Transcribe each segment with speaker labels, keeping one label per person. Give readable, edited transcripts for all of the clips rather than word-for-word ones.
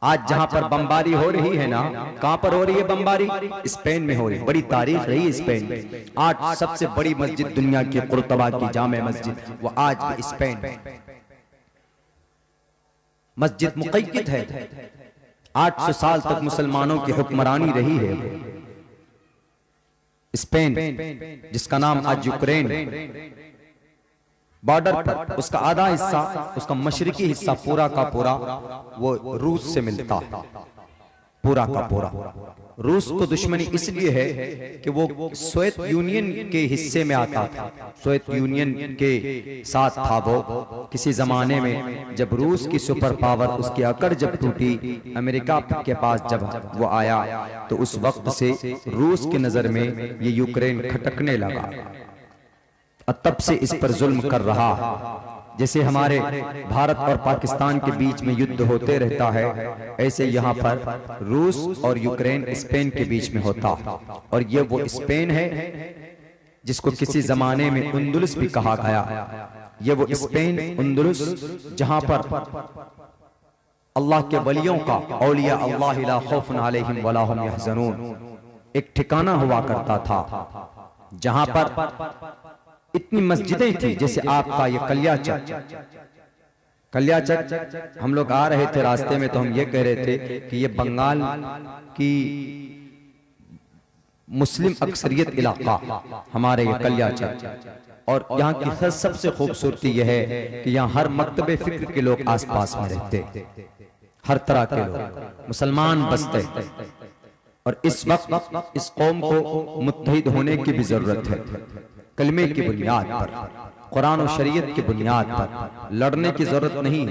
Speaker 1: आज जहां पर बमबारी हो रही है ना, कहां पर हो रही है बमबारी? स्पेन में हो रही। बड़ी तारीख रही है स्पेन में। आज सबसे बड़ी मस्जिद दुनिया की कुर्तबा की जामे मस्जिद, वो आज भी स्पेन में मस्जिद मुक़य्यद है। 800 साल तक मुसलमानों की हुक्मरानी रही है स्पेन, जिसका नाम आज यूक्रेन। बॉर्डर पर उसका आधा हिस्सा, उसका मशरिकी हिस्सा पूरा का पूरा वो रूस से मिलता है, पूरा का पूरा। रूस को दुश्मनी इसलिए है कि वो सोवियत यूनियन के हिस्से में आता था, सोवियत यूनियन के साथ था वो किसी जमाने में। जब रूस की सुपर पावर, उसकी अकड़ जब टूटी, अमेरिका के पास जब वो आया, तो उस वक्त से रूस की नजर में ये यूक्रेन खटकने लगा और तब से इस पर जुल्म कर रहा। जैसे हमारे भारत और पाकिस्तान के बीच में युद्ध होते रहता है, ऐसे यहाँ पर रूस और यूक्रेन, स्पेन के बीच में होता। और ये वो स्पेन है जिसको किसी जमाने में उंदुलुस भी कहा गया। ये वो स्पेन, उंदुलुस, जहां पर अल्लाह के वलियों का, औलिया अल्लाह ला खौफुन अलैहिम वला हुम यहज़नून, एक ठिकाना हुआ करता था, जहां पर इतनी मस्जिदें थी। जैसे आपका ये कलियाचक, हम लोग आ रहे थे रास्ते में तो हम ये कह रहे थे कि ये बंगाल की मुस्लिम अक्सरियत इलाका हमारे ये कलियाचक, और यहाँ की सबसे खूबसूरती यह है कि यहाँ हर मकतबे फिक्र के लोग आसपास में रहते, हर तरह के लोग मुसलमान बसते। और इस वक्त इस कौम को मुत्तहिद होने की भी जरूरत है। कलमे की बुनियाद पर, कुरान और शरीयत की बुनियाद पर लड़ने की जरूरत नहीं।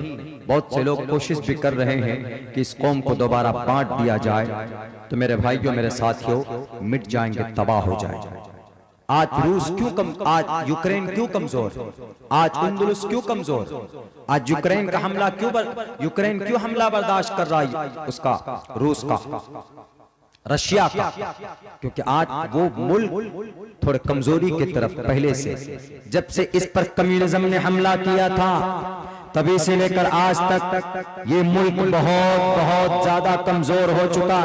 Speaker 1: बहुत से लोग कोशिश भी कर रहे हैं कि इस कौम को दोबारा बांट दिया जाए, तो मेरे भाइयों, मेरे साथियों, मिट जाएंगे, तबाह हो जाएंगे। आज रूस क्यों आज यूक्रेन क्यों कमजोर? आज उंदुलुस क्यों कमजोर? आज यूक्रेन का हमला यूक्रेन क्यों हमला बर्दाश्त कर रहा है उसका, रूस का, रशिया का? क्योंकि आज वो मुल्क थोड़े कमजोरी की तरफ पहले से, जब से इस पर कम्युनिज्म ने हमला किया था तभी से लेकर आज तक ये मुल्क बहुत बहुत ज्यादा कमजोर हो चुका।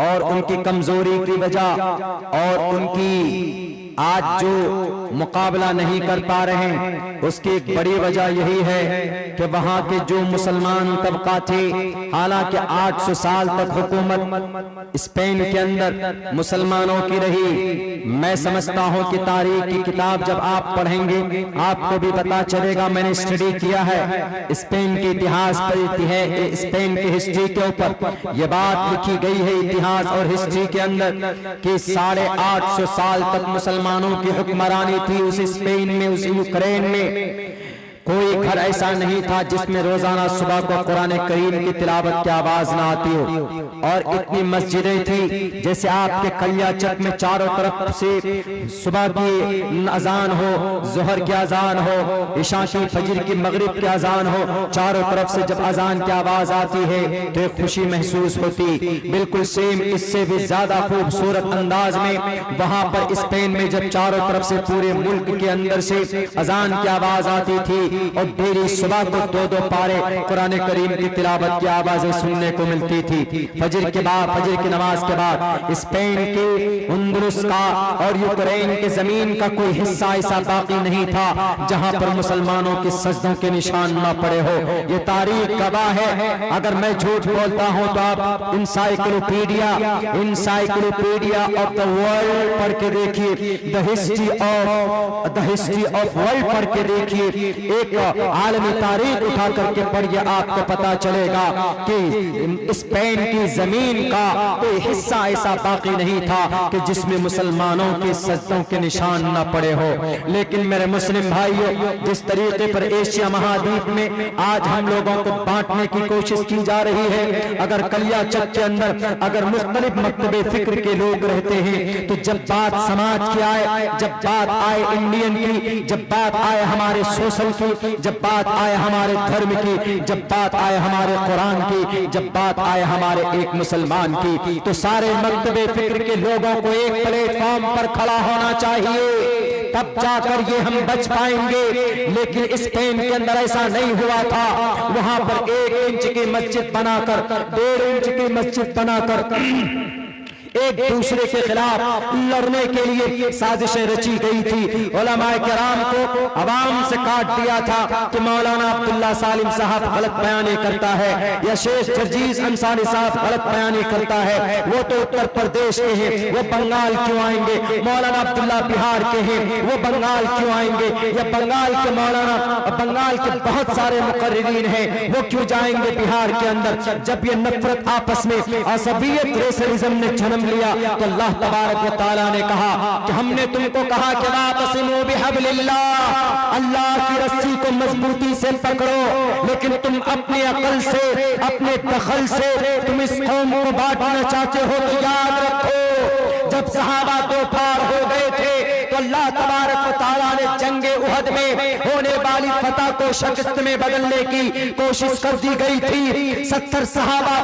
Speaker 1: और उनकी कमजोरी की वजह और उनकी आज जो मुकाबला नहीं कर पा रहे हैं, उसकी एक बड़ी वजह यही है कि वहां के जो मुसलमान तबका थे, हालांकि 800 साल तक हुकूमत स्पेन के अंदर मुसलमानों की रही। मैं समझता हूं कि तारीख की किताब जब आप पढ़ेंगे आपको भी पता चलेगा। मैंने स्टडी किया है स्पेन के इतिहास पर, स्पेन की हिस्ट्री के ऊपर यह बात लिखी गई है इतिहास और हिस्ट्री के अंदर कि 850 साल तक मुसलमानों की हुक्मरानी थी उस स्पेन में, उस यूक्रेन में। कोई घर ऐसा नहीं था जिसमें रोजाना सुबह को कुरान करीम की तिलावत की आवाज ना आती हो। और इतनी मस्जिदें थी, जैसे आपके कलियाचक में चारों तरफ से सुबह की अजान हो, जोहर की अजान हो, इशा की, फजर की, मगरिब की अजान हो, चारों तरफ से जब अजान की आवाज आती है तो एक खुशी महसूस होती। बिल्कुल सेम, इससे भी ज्यादा खूबसूरत अंदाज में वहां पर स्पेन में जब चारों तरफ से पूरे मुल्क के अंदर से अजान की आवाज आती थी और डेली सुबह को 2-2 पारे कुरान करीम की तिलावत की आवाजें सुनने को मिलती थी। फजर के बाद, फजर की नमाज के बाद स्पेन के, उंदुलुस का और यूक्रेन के जमीन का कोई हिस्सा ऐसा बाकी नहीं था जहां पर मुसलमानों के सजदों के निशान न पड़े हो। ये तारीख गवाह है। अगर मैं झूठ बोलता हूं तो आप इंसाइक्लोपीडिया ऑफ द वर्ल्ड पढ़ के देखिए, द हिस्ट्री ऑफ वर्ल्ड पढ़ के देखिए, एक आलमी तारीख उठा करके पढ़िए, आपको पता चलेगा कि स्पेन की जमीन का कोई हिस्सा ऐसा बाकी नहीं था कि जिसमें मुसलमानों के सजदों के निशान न पड़े हो। लेकिन मेरे मुस्लिम भाइयों, जिस तरीके पर एशिया महाद्वीप में आज हम लोगों को बांटने की कोशिश की जा रही है, अगर कलियाचक के अंदर अगर मुख्तलिफ मकतबे फिक्र के लोग रहते हैं, तो जब बात समाज की आए, जब बात आए इंडियन की, जब बात आए हमारे सोशल की, जब बात आए हमारे धर्म की, जब बात आए हमारे कुरान की, जब बात आए हमारे एक मुसलमान की, तो सारे मकतबे फिक्र के लोगों को एक प्लेटफॉर्म पर खड़ा होना चाहिए। तब जाकर ये हम बच पाएंगे। लेकिन स्पेन के अंदर ऐसा नहीं हुआ था। वहां पर 1 इंच की मस्जिद बनाकर, 1.5 इंच की मस्जिद बनाकर एक दूसरे के खिलाफ लड़ने के लिए साजिशें रची गई थी। उलमाए किराम को अवाम से काट दिया था कि मौलाना अब्दुल्ला सालिम साहब गलत बयानी करता है या शेख जर्जीज अंसारी साहब गलत बयानी करता है, वो तो उत्तर प्रदेश के हैं, वो बंगाल क्यों आएंगे? मौलाना अब्दुल्ला बिहार के हैं, वो बंगाल क्यों आएंगे? या बंगाल के मौलाना, बंगाल के बहुत सारे मुकर्रिरीन हैं, वो क्यों जाएंगे बिहार के अंदर? जब ये नफरत आपस में असबियत रेसलिज्म ने जन्म लिया तो अल्लाह तबारक व तआला ने कहा कि हमने तुमको कहा कि वातसिमू बिहब्लिल्लाह, अल्लाह की रस्सी को मजबूती से पकड़ो, लेकिन तुम अपनी अकल से, अपने दखल से तुम इस कौम को बांटना चाहते हो। तो याद रखो, जब सहाबा दो पार हो गए थे तो अल्लाह तबारक व तआला ने जंगे उहद में होने वाली फतह को शिकस्त में बदलने की कोशिश कर दी गई थी। 70 सहाबा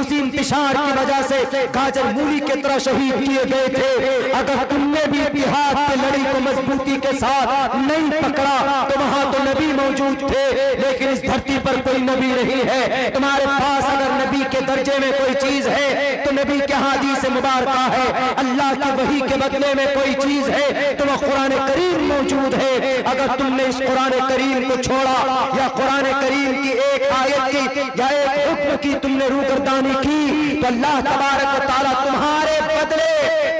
Speaker 1: उसी इंतशार की वजह से गाजर मूली की तरह शहीद किए गए थे। अगर तुमने भी इतिहाद की लड़ी को मजबूती के साथ नहीं पकड़ा तो वहां तो नबी मौजूद थे, लेकिन इस धरती पर कोई नबी नहीं है। तुम्हारे पास अगर नबी के दर्जे में कोई चीज है तो नबी के हदीस मुबारक है, अल्लाह की वही के बदले में कोई चीज है तो वह कुरान करीम मौजूद है। अगर तुमने इस कुरान करीम को छोड़ा या कुरान करीम की एक आयत की या एक हुक्म की तुमने रूगर्दानी की तो अल्लाह तबारक व तआला तुम्हारे बदले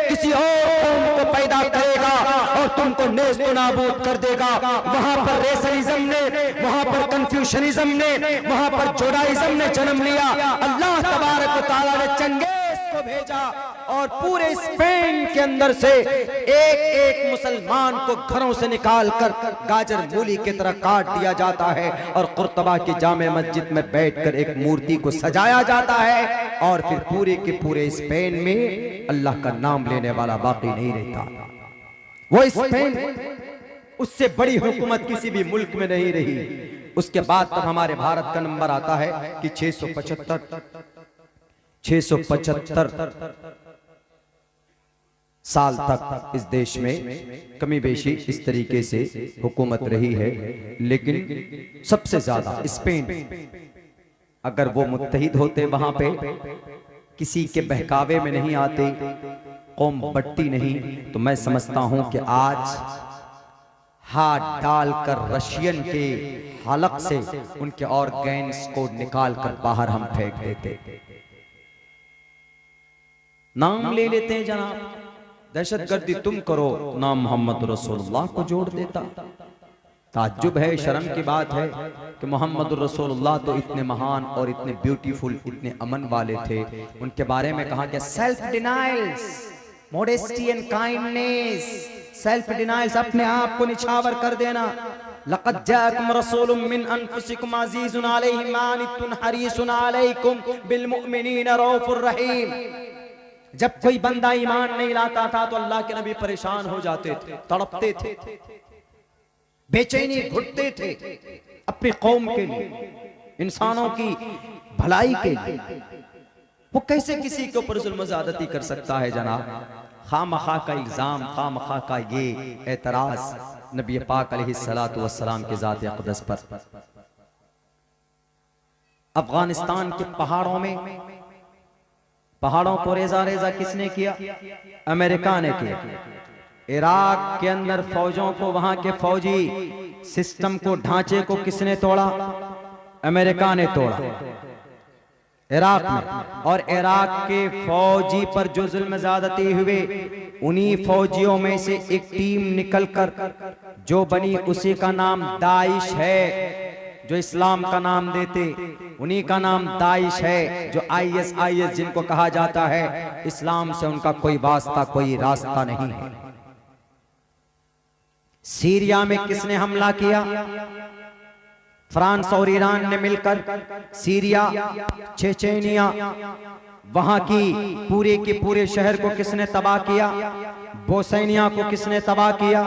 Speaker 1: किसी और कौम को पैदा करेगा और तुमको नेस्त नाबूद कर देगा। वहां पर रेसलिज्म ने, वहां पर कंफ्यूशनिज्म ने, वहां पर जोडाइज्म ने जन्म लिया। अल्लाह तबारक व तआला ने चंगेज को भेजा और पूरे स्पेन के अंदर से एक मुसलमान को घरों से निकालकर गाजर मूली की तरह काट दिया जाता है और कुर्तबा की जामे मस्जिद में बैठकर एक मूर्ति को सजाया जाता है और फिर पूरे के पूरे स्पेन में अल्लाह का नाम लेने वाला बाकी नहीं रहता। वो स्पेन, उससे बड़ी हुकूमत किसी भी मुल्क में नहीं रही। उसके बाद तब हमारे भारत का नंबर आता है कि 675 साल तक इस देश में कमी बेशी इस तरीके से हुकूमत रही है। लेकिन सबसे ज्यादा स्पेन, अगर वो मुत्तहिद होते, वहां पे किसी के बहकावे में नहीं आते, कौम बट्टी नहीं, तो मैं समझता हूं कि आज हाथ डालकर रशियन के हलक से उनके ऑर्गेन्स को निकालकर बाहर हम फेंक देते। नाम ले लेते हैं जनाब, दहशतगर्दी तुम करो, नाम मोहम्मद रसूलुल्लाह को जोड़ देता। ताज्जुब है, शर्म की बात है कि मोहम्मद रसूलुल्लाह तो इतने महान और इतने ब्यूटीफुल, इतने अमन वाले थे। उनके बारे में कहा गया self denials, modesty and kindness, self denials, अपने आप को निछावर कर देना। लक़द जाअकुम रसूलुम मिन अनफुसिकुम अज़ीज़ुन अलैहि मा अनित्तुम हरीसुन अलैकुम बिल मुमिनीना रऊफुर रहीम। जब कोई बंदा ईमान नहीं लाता था तो अल्लाह के नबी परेशान हो जाते थे, तड़पते थे, बेचैनी घुटते थे अपनी कौम के लिए, इंसानों की भलाई के लिए। वो कैसे किसी के ऊपर जुल्म ज़्यादती कर सकता है जनाब? खामखा का इल्जाम, खामखा का ये एतराज नबी पाक अलैहिस्सलातु वस्सलाम के ज़ात अक़दस पर। अफगानिस्तान के पहाड़ों को रेजा रेजा किसने किया? अमेरिका ने किया। इराक के अंदर फौजों को, वहां के फौजी सिस्टम को, ढांचे को किसने तोड़ा? अमेरिका ने तोड़ा इराक में। और इराक के फौजी पर जो जुल्म ज़्यादती हुए, उन्हीं फौजियों में से एक टीम निकलकर जो बनी, उसी का नाम दाइश है। जो इस्लाम का नाम देते उन्हीं का नाम दाइश है। जो ISIS जिनको कहा जाता है, इस्लाम से उनका कोई वास्ता, कोई रास्ता नहीं है। सीरिया में किसने हमला किया? फ्रांस और ईरान ने मिलकर सीरिया, चेचेनिया, वहां की पूरे के पूरे शहर को किसने तबाह किया? बोस्निया को किसने तबाह किया?